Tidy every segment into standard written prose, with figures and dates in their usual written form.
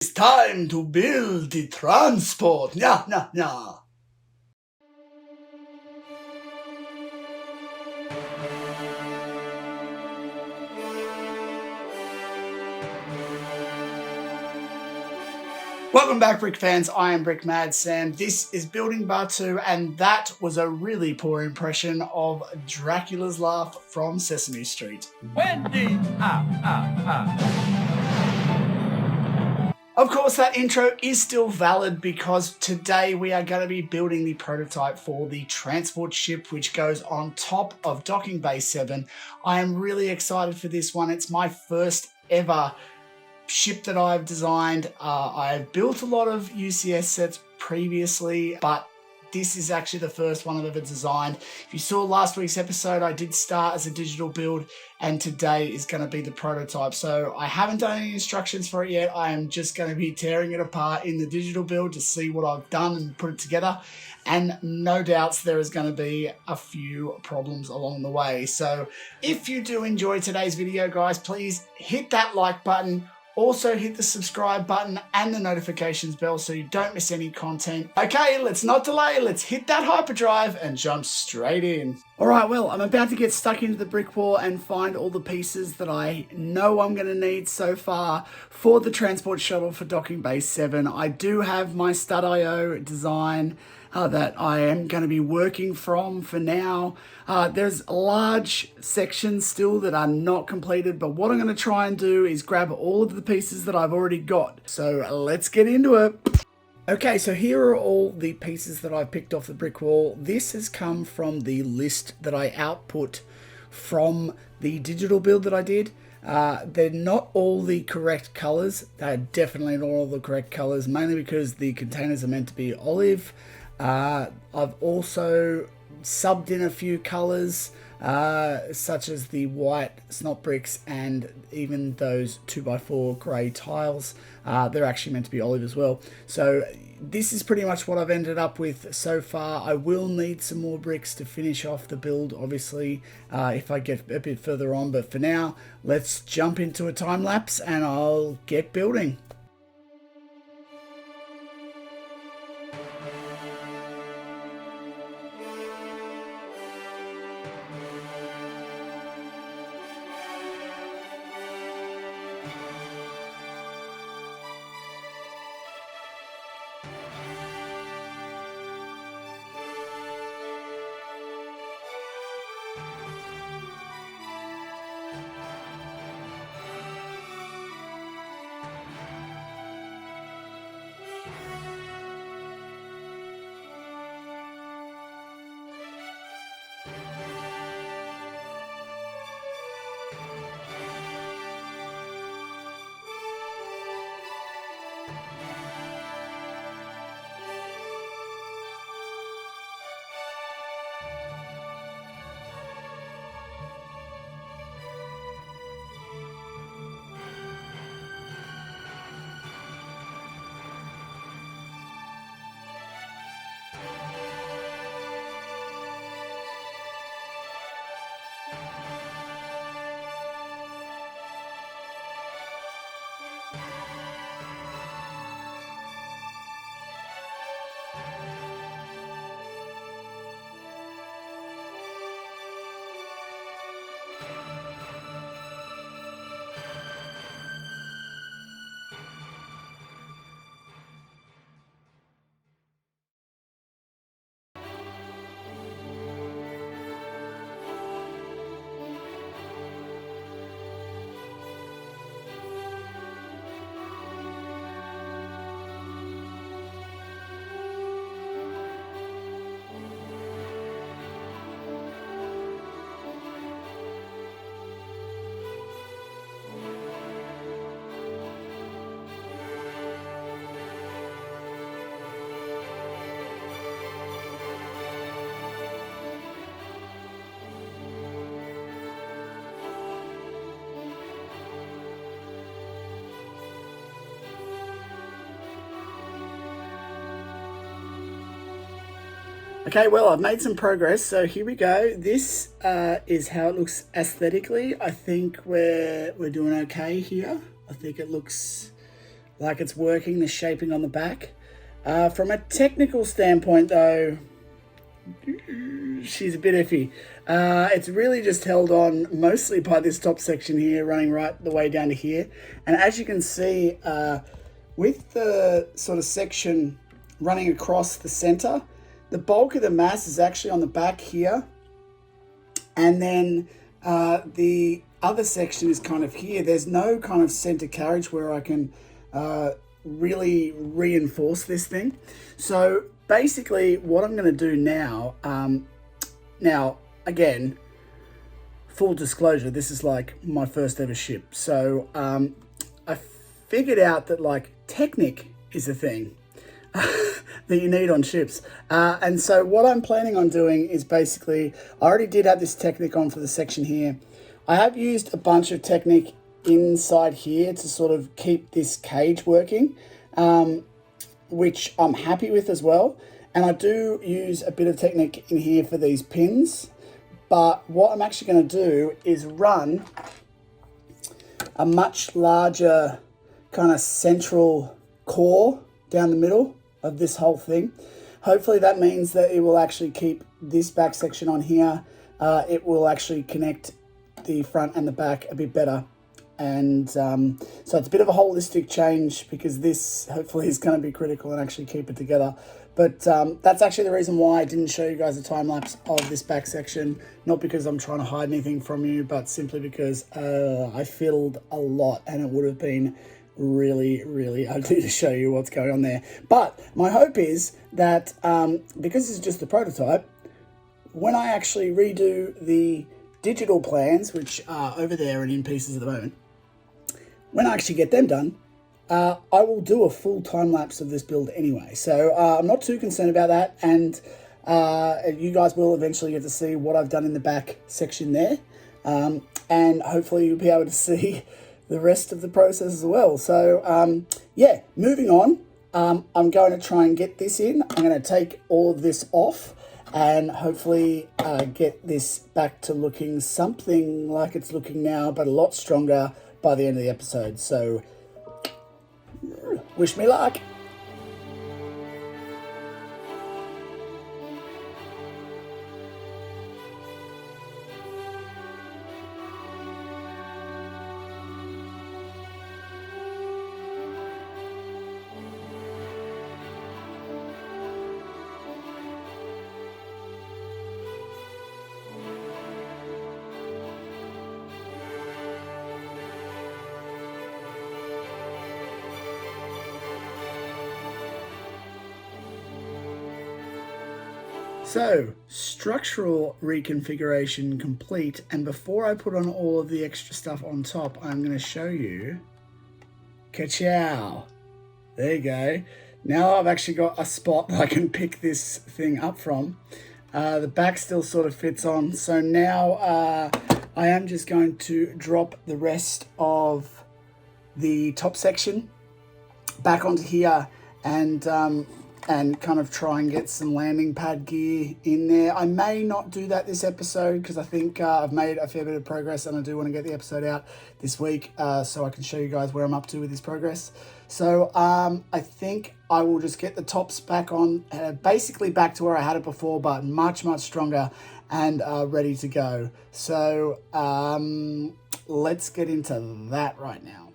It's time to build the transport. Nhaaaah. Welcome back, Brick fans. I am Brickmad Sam. This is building Batuu, and that was a really poor impression of Dracula's laugh from Sesame Street. Wendy! Of course, that intro is still valid because today we are going to be building the prototype for the transport ship which goes on top of Docking Bay 7. I am really excited for this one. It's my first ever ship that I've designed. I've built a lot of UCS sets previously, but this is actually the first one I've ever designed. If you saw last week's episode, I did start as a digital build, and today is going to be the prototype. So I haven't done any instructions for it yet. I am just going to be tearing it apart in the digital build to see what I've done and put it together. And no doubts there is going to be a few problems along the way. So if you do enjoy today's video, guys, please hit that like button. Also hit the subscribe button and the notifications bell so you don't miss any content. Okay, let's not delay. Let's hit that hyperdrive and jump straight in. All right, well, I'm about to get stuck into the brick wall and find all the pieces that I know I'm going to need so far for the transport shuttle for Docking Bay 7. I do have my stud.io design that I am going to be working from for now. There's large sections still that are not completed, but what I'm going to try and do is grab all of the pieces that I've already got. So let's get into it. Okay, so here are all the pieces that I've picked off the brick wall. This has come from the list that I output from the digital build that I did. They're not all the correct colors. They're definitely not all the correct colors, mainly because the containers are meant to be olive. I've also subbed in a few colors, such as the white snot bricks and even those 2x4 grey tiles. They're actually meant to be olive as well. So this is pretty much what I've ended up with so far. I will need some more bricks to finish off the build, obviously, if I get a bit further on. But for now, let's jump into a time lapse and I'll get building. Okay, well, I've made some progress, so here we go. This is how it looks aesthetically. I think we're doing okay here. I think it looks like it's working, the shaping on the back. From a technical standpoint though, she's a bit iffy. It's really just held on mostly by this top section here, running right the way down to here. And as you can see, with the sort of section running across the center, the bulk of the mass is actually on the back here. And then the other section is kind of here. There's no kind of center carriage where I can really reinforce this thing. So basically what I'm going to do now, now again, full disclosure, this is like my first ever ship. So I figured out that like Technic is a thing that you need on ships. And so what I'm planning on doing is basically, I already did have this Technic on for the section here. I have used a bunch of Technic inside here to sort of keep this cage working, which I'm happy with as well. And I do use a bit of Technic in here for these pins. But what I'm actually going to do is run a much larger kind of central core down the middle of this whole thing. Hopefully that means that it will actually keep this back section on here. It will actually connect the front and the back a bit better. And so it's a bit of a holistic change, because this hopefully is going to be critical and actually keep it together. But that's actually the reason why I didn't show you guys a time lapse of this back section. Not because I'm trying to hide anything from you, but simply because I filled a lot and it would have been really, really ugly to show you what's going on there. But my hope is that because this is just a prototype, when I actually redo the digital plans, which are over there and in pieces at the moment, when I actually get them done, I will do a full time lapse of this build anyway. So I'm not too concerned about that. And you guys will eventually get to see what I've done in the back section there. And hopefully you'll be able to see the rest of the process as well. So yeah, moving on, I'm going to try and get this in. I'm going to take all of this off and hopefully get this back to looking something like it's looking now, but a lot stronger by the end of the episode. So wish me luck. So, structural reconfiguration complete, and before I put on all of the extra stuff on top, I'm going to show you, ka-chow, there you go. Now I've actually got a spot that I can pick this thing up from. The back still sort of fits on, so now I am just going to drop the rest of the top section back onto here and kind of try and get some landing pad gear in there. I may not do that this episode because I think I've made a fair bit of progress and I do want to get the episode out this week so I can show you guys where I'm up to with this progress. So I think I will just get the tops back on, basically back to where I had it before, but much, much stronger and ready to go. So let's get into that right now.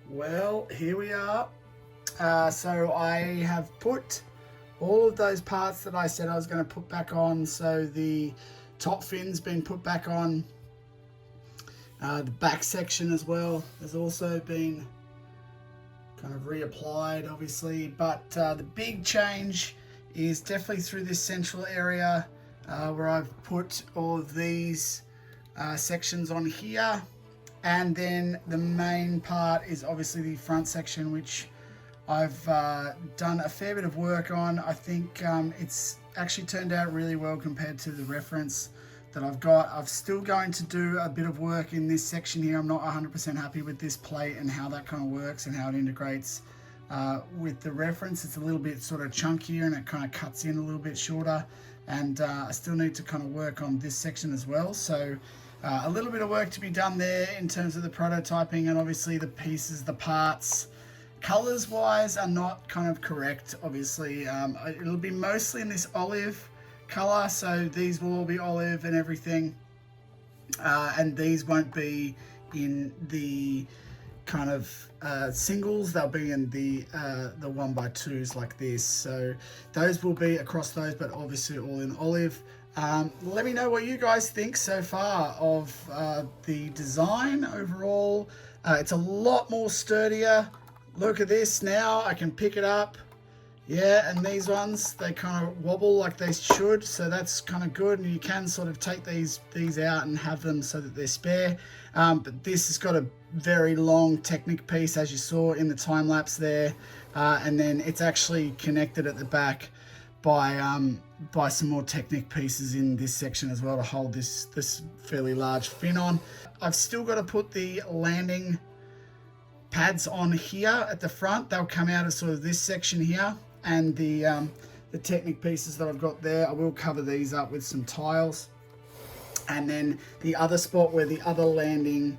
Well, here we are. So I have put all of those parts that I said I was going to put back on. So the top fin's been put back on. The back section as well has also been kind of reapplied, obviously. But the big change is definitely through this central area where I've put all of these sections on here. And then the main part is obviously the front section, which I've done a fair bit of work on. I think it's actually turned out really well compared to the reference that I've got. I'm still going to do a bit of work in this section here. I'm not 100% happy with this plate and how that kind of works and how it integrates with the reference. It's a little bit sort of chunkier and it kind of cuts in a little bit shorter. And I still need to kind of work on this section as well. So A little bit of work to be done there in terms of the prototyping, and obviously the pieces, the parts. Colors wise are not kind of correct, obviously. It'll be mostly in this olive color, so these will all be olive and everything. And these won't be in the kind of singles, they'll be in the 1x2s like this. So those will be across those, but obviously all in olive. Let me know what you guys think so far of the design overall. It's a lot more sturdier. Look at this now, I can pick it up. Yeah, and these ones, they kind of wobble like they should, so that's kind of good. And you can sort of take these out and have them so that they're spare. But this has got a very long Technic piece, as you saw in the time lapse there. And then it's actually connected at the back by some more Technic pieces in this section as well to hold this fairly large fin on. I've still got to put the landing pads on here at the front. They'll come out of sort of this section here, and the Technic pieces that I've got there, I will cover these up with some tiles. And then the other spot where the other landing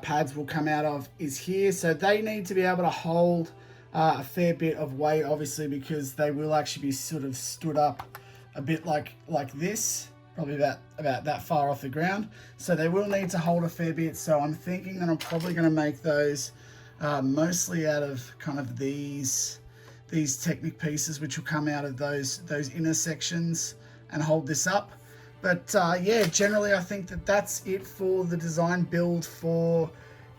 pads will come out of is here, so they need to be able to hold a fair bit of weight, obviously, because they will actually be sort of stood up a bit like this, probably about that far off the ground, so they will need to hold a fair bit. So I'm thinking that I'm probably going to make those mostly out of kind of these Technic pieces, which will come out of those inner sections and hold this up. But yeah, generally I think that that's it for the design build for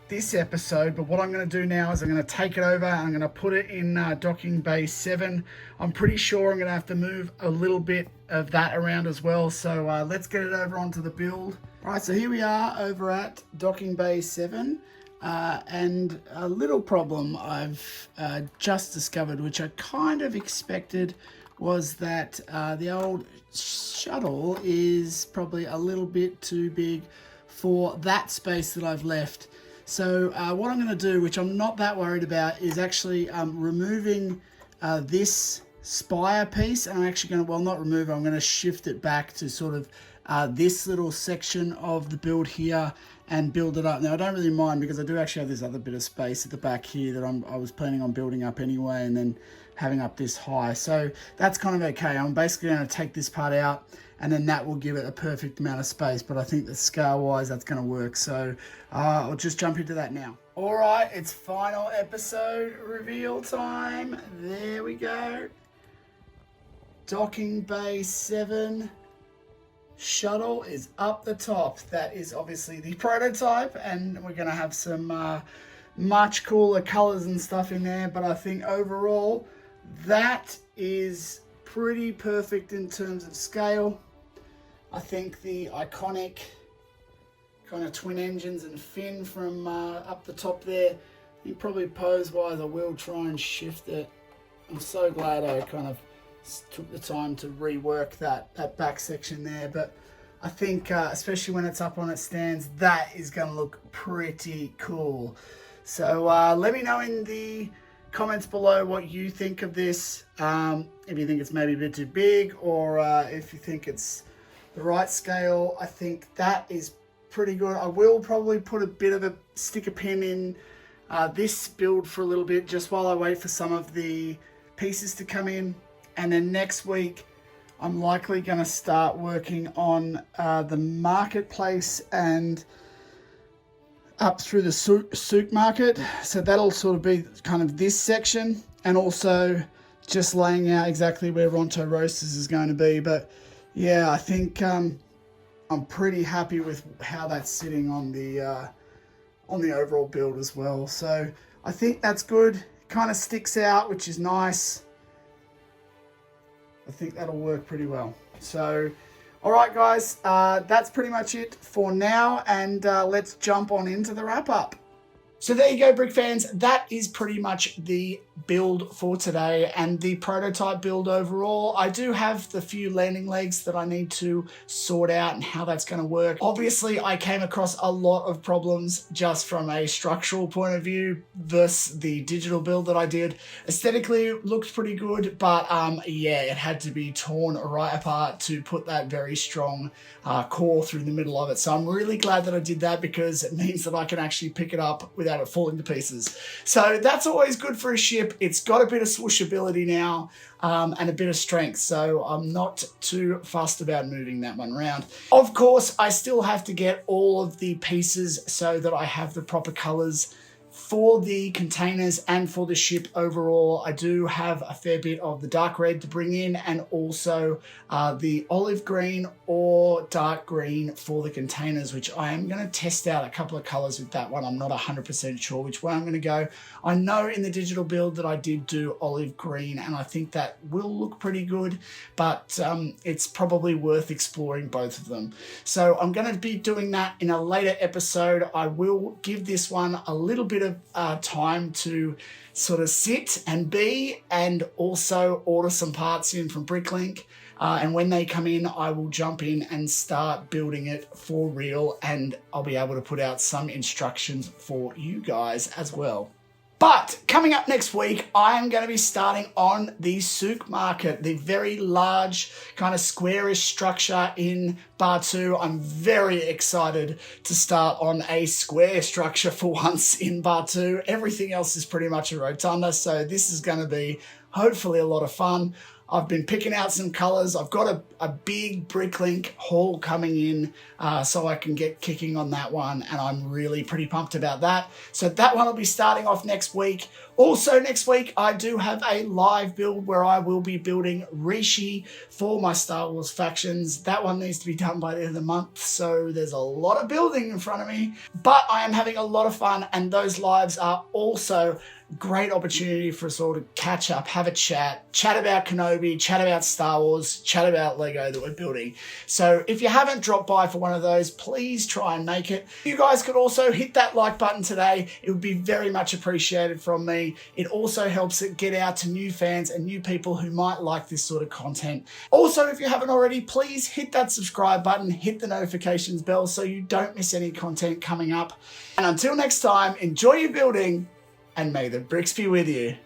this episode. But what I'm going to do now is I'm going to take it over and I'm going to put it in docking bay 7. I'm pretty sure I'm going to have to move a little bit of that around as well. So let's get it over onto the build. All right, so here we are over at docking bay 7. And a little problem I've just discovered, which I kind of expected, was that the old shuttle is probably a little bit too big for that space that I've left. So what I'm going to do, which I'm not that worried about, is actually removing this spire piece, and I'm actually going to, well, not remove it, I'm going to shift it back to sort of this little section of the build here and build it up. Now I don't really mind, because I do actually have this other bit of space at the back here that I was planning on building up anyway, and then having up this high, so that's kind of okay. I'm basically going to take this part out, and then that will give it a perfect amount of space. But I think that scale wise that's going to work, so I'll just jump into that now. All right, it's final episode reveal time. There we go. Docking bay 7 shuttle is up the top. That is obviously the prototype, and we're going to have some much cooler colors and stuff in there, but I think overall that is pretty perfect in terms of scale. I think the iconic kind of twin engines and fin from up the top there, I think probably pose wise I will try and shift it. I'm so glad I kind of took the time to rework that back section there, but I think especially when it's up on its stands, that is going to look pretty cool. So let me know in the comments below what you think of this, if you think it's maybe a bit too big, or if you think it's the right scale. I think that is pretty good. I will probably put a bit of a sticker pin in this build for a little bit, just while I wait for some of the pieces to come in, and then next week I'm likely going to start working on the marketplace and up through the souk market. So that'll sort of be kind of this section, and also just laying out exactly where Ronto Roasters is going to be. But yeah, I think I'm pretty happy with how that's sitting on the overall build as well. So I think that's good. It kind of sticks out, which is nice. I think that'll work pretty well. So all right, guys, that's pretty much it for now, and let's jump on into the wrap up. So there you go, Brick fans. That is pretty much the build for today and the prototype build overall. I do have the few landing legs that I need to sort out and how that's going to work. Obviously, I came across a lot of problems just from a structural point of view versus the digital build that I did. Aesthetically, it looked pretty good, but yeah, it had to be torn right apart to put that very strong core through the middle of it. So I'm really glad that I did that because it means that I can actually pick it up without it falling to pieces. So that's always good for a ship. It's got a bit of swooshability now and a bit of strength, so I'm not too fussed about moving that one around. Of course, I still have to get all of the pieces so that I have the proper colors for the containers and for the ship overall. I do have a fair bit of the dark red to bring in and also the olive green or dark green for the containers, which I am going to test out a couple of colors with that one. I'm not 100% sure which way I'm going to go. I know in the digital build that I did do olive green and I think that will look pretty good, but it's probably worth exploring both of them. So I'm going to be doing that in a later episode. I will give this one a little bit of time to sort of sit and be, and also order some parts in from Bricklink. And when they come in, I will jump in and start building it for real, and I'll be able to put out some instructions for you guys as well. But coming up next week, I am going to be starting on the souk market, the very large kind of squarish structure in Batuu. I'm very excited to start on a square structure for once in Batuu. Everything else is pretty much a rotunda, so this is going to be hopefully a lot of fun. I've been picking out some colors. I've got a big Bricklink haul coming in so I can get kicking on that one, and I'm really pretty pumped about that. So that one will be starting off next week. Also next week, I do have a live build where I will be building Rishi for my Star Wars factions. That one needs to be done by the end of the month, so there's a lot of building in front of me. But I am having a lot of fun, and those lives are also great opportunity for us all to catch up, have a chat about Kenobi, chat about Star Wars, chat about Lego that we're building. So if you haven't dropped by for one of those, please try and make it. You guys could also hit that like button today. It would be very much appreciated from me. It also helps it get out to new fans and new people who might like this sort of content. Also, if you haven't already, please hit that subscribe button, hit the notifications bell so you don't miss any content coming up. And until next time, enjoy your building, and may the bricks be with you.